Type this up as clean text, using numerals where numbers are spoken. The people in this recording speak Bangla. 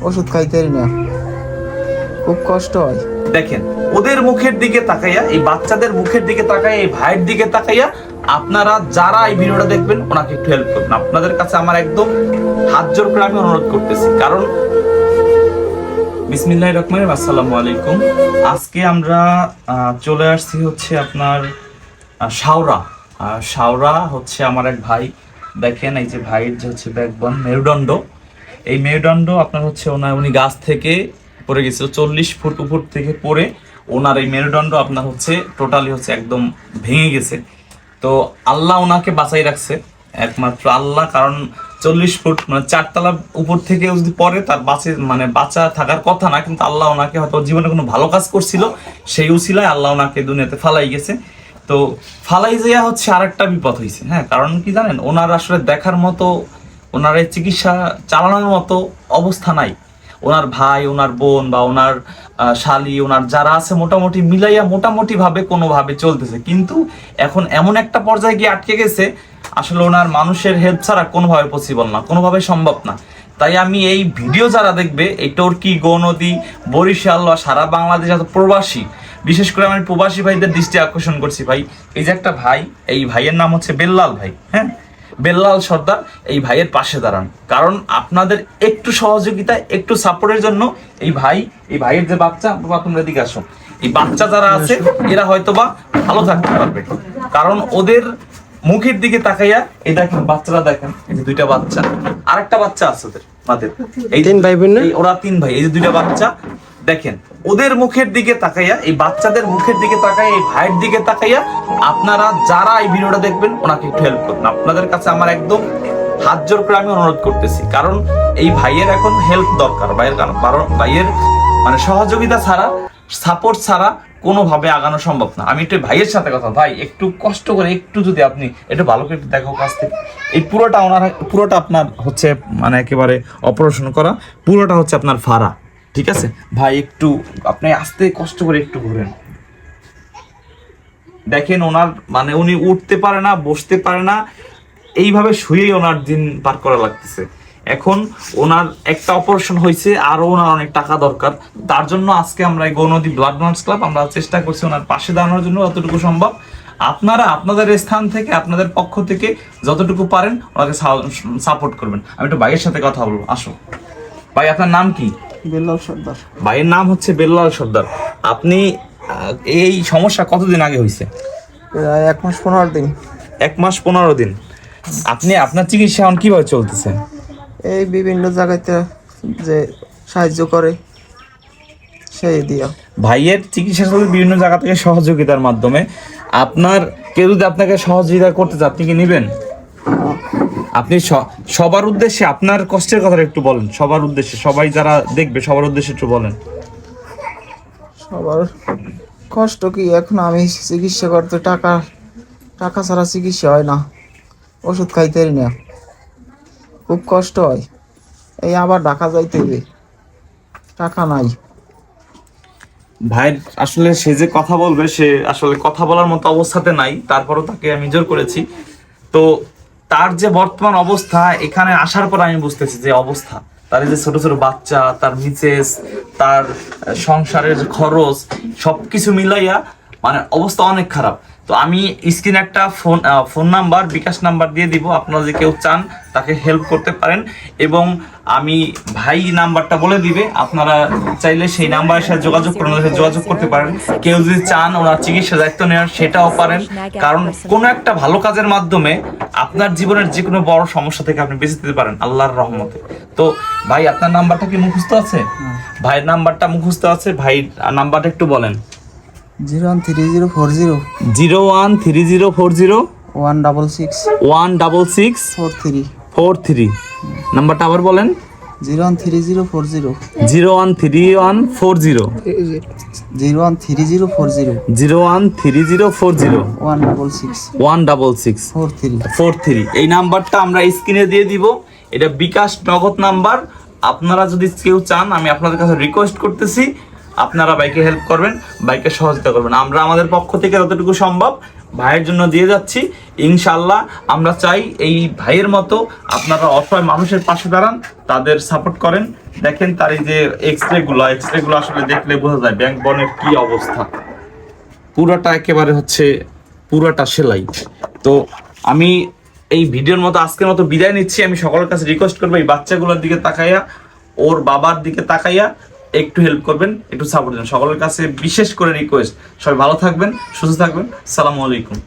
ওষুধ খাইতে পারি না, খুব কষ্ট হয়। দেখেন ওদের মুখের দিকে তাকাইয়া, এই বাচ্চাদের মুখের দিকে তাকাইয়া, এই ভাইয়ের দিকে তাকাইয়া আপনারা যারা এই ভিডিওটা দেখবেন ওনাকে একটু হেল্প করবেন। আপনাদের কাছে আমার একদম হাত জোর করে আমি অনুরোধ করতেছি, কারণ বিসমিল্লাহির রহমানির রহিম। আসসালামু আলাইকুম। আজকে আমরা চলে আসছি হচ্ছে আপনার শাওরা হচ্ছে আমার এক ভাই। দেখেন এই যে ভাইয়ের যে হচ্ছে ব্যাকবোন মেরুদণ্ড, এই মেরুদণ্ড আপনার হচ্ছে উনি গাছ থেকে পড়ে গেছিল, 40 ফুট উপর থেকে পড়ে ওনার এই মেরুদণ্ড আপনার হচ্ছে টোটালি হচ্ছে একদম ভেঙে গেছে। তো আল্লাহ ওনাকে বাঁচাই রাখছে, একমাত্র আল্লাহ। কারণ 40 ফুট মানে 4 তলা উপর থেকে যদি পড়ে তার বাঁচা থাকার কথা না, কিন্তু আল্লাহ ওনাকে হয়তো জীবনে কোনো ভালো কাজ করছিল, সেই উসিলায় আল্লাহ ওনাকে দুনিয়াতে ফালাই গেছে। তো ফালাই যাইয়া হচ্ছে আরেকটা বিপদ হয়েছে। হ্যাঁ, কারণ কি জানেন, ওনার আসলে দেখার মতো, ওনার এই চিকিৎসা চালানোর মতো অবস্থা নাই। ওনার ভাই, ওনার বোন বা ওনার শালি, ওনার যারা আছে মোটামুটি মিলাইয়া মোটামুটি ভাবে কোনোভাবে চলতেছে, কিন্তু এখন এমন একটা পর্যায়ে গিয়ে আটকে গেছে, আসলে ওনার মানুষের হেল্প ছাড়া কোনোভাবে পসিবল না, কোনোভাবে সম্ভব না। তাই আমি এই ভিডিও যারা দেখবে, এই টর্কি, গৌনদী, বরিশাল বা সারা বাংলাদেশ এত প্রবাসী, বিশেষ করে আমি প্রবাসী ভাইদের দৃষ্টি আকর্ষণ করছি। ভাই এই যে একটা ভাই, এই ভাইয়ের নাম হচ্ছে বেল্লাল ভাই। হ্যাঁ, বেল্লাল সর্দার, এই ভাইয়ের পাশে দাঁড়ান, কারণ আপনাদের একটু সহযোগিতা, একটু সাপোর্টের জন্য এই ভাইয়ের যে বাচ্চা, বাবা তোমরা এদিকে আসো, এই বাচ্চা যারা আছে এরা হয়তোবা ভালো থাকতে পারবে। কারণ ওদের মুখের দিকে তাকাইয়া, এই দেখেন বাচ্চারা, দেখেন এই যে দুইটা বাচ্চা, আরেকটা বাচ্চা আছে ওদের, এই 3 ভাই বোন না, ওরা 3 ভাই, এই যে দুইটা বাচ্চা দেখেন, ওদের মুখের দিকে তাকাইয়া, এই বাচ্চাদের মুখের দিকে তাকাইয়া, এই ভাইয়ের দিকে তাকাইয়া আপনারা যারা এই ভিডিওটা দেখবেন ওনাকে একটু হেল্প করবেন। আপনাদের কাছে আমার একদম হাত জোর করে আমি অনুরোধ করতেছি, কারণ এই ভাইয়ের এখন হেল্প দরকার। ভাইয়ের মানে সহযোগিতা ছাড়া, সাপোর্ট ছাড়া কোনোভাবে আগানো সম্ভব না। আমি একটু ভাইয়ের সাথে কথা, ভাই একটু কষ্ট করে, একটু যদি আপনি একটু ভালো করে দেখো কাছ থেকে, এই পুরোটা আপনার হচ্ছে মানে একেবারে অপারেশন করা, পুরোটা হচ্ছে আপনার ফাড়া, ঠিক আছে ভাই? একটু আপনি আস্তে কষ্ট করে একটু ঘুরেন, দেখেন ওনার মানে উনি উঠতে পারে না, বসতে পারে না, এইভাবে শুয়েই ওনার দিন পার করা লাগতেছে। এখন ওনার একটা অপারেশন হয়েছে, আরো ওনার অনেক টাকা দরকার। তার জন্য আজকে আমরা এই গৌনদী ব্লাড ডোনার্স ক্লাব আমরা চেষ্টা করছি ওনার পাশে দাঁড়ানোর জন্য যতটুকু সম্ভব। আপনারা আপনাদের স্থান থেকে, আপনাদের পক্ষ থেকে যতটুকু পারেন ওনাকে সাপোর্ট করবেন। আমি একটু ভাইয়ের সাথে কথা বলবো, আসো ভাই। আপনার নাম কি? বেল্লাল সর্দার। ভাইয়ের নাম হচ্ছে বেল্লাল সর্দার। আপনি এই সমস্যা কতদিন আগে হয়েছে? প্রায় 1 মাস 15 দিন। 1 মাস 15 দিন। আপনি আপনার চিকিৎসা এখন কিভাবে চলতেছে? এই বিভিন্ন জায়গাতে যে সাহায্য করে সেই দিয়া। ভাইয়ের চিকিৎসা চলতে বিভিন্ন জায়গা থেকে সহযোগিতার মাধ্যমে। আপনার কেউ যদি আপনাকে সহযোগিতা করতে চায়, আপনি কি নেবেন? আপনি সবার উদ্দেশ্যে আপনার কষ্টের কথাটা একটু বলেন, সবার উদ্দেশ্যে, সবাই যারা দেখবে সবার উদ্দেশ্যে একটু বলেন। সবার কষ্ট কি, এখন আমি চিকিৎসা করতে টাকা ছাড়া চিকিৎসা হয় না, ওষুধ খাইতে পারি না, খুব কষ্ট হয়। এই আবার ঢাকা যাইতে হবে, টাকা নাই। ভাইয়ের আসলে সে যে কথা বলবে, সে আসলে কথা বলার মতো অবস্থাতে নাই, তারপরও তাকে আমি জোর করেছি। তো তার যে বর্তমান অবস্থা, এখানে আসার পর আমি বুঝতেছি যে অবস্থা, তার যে ছোট ছোট বাচ্চা, তার মিসেস, তার সংসারের খরচ, সবকিছু মিলাইয়া মানে অবস্থা অনেক খারাপ। তো আমি স্ক্রিনে একটা ফোন নাম্বার, বিকাশ নাম্বার দিয়ে দিব, আপনারা যে কেউ চান তাকে হেল্প করতে পারেন। এবং আমি ভাই নাম্বারটা বলে দিবে, আপনারা চাইলে সেই নাম্বারের সাথে যোগাযোগ করতে পারেন। কেউ যদি চান ওনার চিকিৎসা দায়িত্ব নেওয়ার, সেটাও পারেন। কারণ কোনো একটা ভালো কাজের মাধ্যমে আপনার জীবনের যে কোনো বড় সমস্যা থেকে আপনি বেঁচে যেতে পারেন আল্লাহর রহমতে। তো ভাই আপনার নাম্বারটা কি মুখস্থ আছে? ভাইয়ের নাম্বারটা মুখস্থ আছে, ভাই নাম্বারটা একটু বলেন। 01304 01304 166 43 নাম্বারটা আবার বলেন। 01304 01340 166 43। এই নাম্বারটা আমরা স্ক্রিনে দিয়ে দিব, এটা বিকাশ নগদ নাম্বার। আপনারা যদি কেউ চান, আমি আপনাদের কাছে রিকোয়েস্ট করতেছি, আপনারা বাইকে হেল্প করবেন, বাইকে সহযোগিতা করবেন। আমরা আমাদের পক্ষ থেকে যতটুকু সম্ভব ভাইয়ের জন্য দিয়ে যাচ্ছি। ইনশাল্লাহ আমরা চাই এই ভাইয়ের মতো আপনারা অসহায় মানুষের পাশে দাঁড়ান, তাদের সাপোর্ট করেন। দেখেন তার এই যে এক্সরে গুলো আসলে দেখলে বোঝা যায় ব্যাংক বনের কি অবস্থা। পুরোটা একেবারে হচ্ছে পুরোটা সেলাই। তো আমি এই ভিডিওর মতো আজকের মতো বিদায় নিচ্ছি। আমি সকলের কাছে রিকোয়েস্ট করবো এই বাচ্চাগুলোর দিকে তাকাইয়া, ওর বাবার দিকে তাকাইয়া একটু হেল্প করবেন, একটু সাপোর্ট দেন। সকলের কাছে বিশেষ করে রিকোয়েস্ট, সবাই ভালো থাকবেন, সুস্থ থাকবেন। আসসালামু আলাইকুম।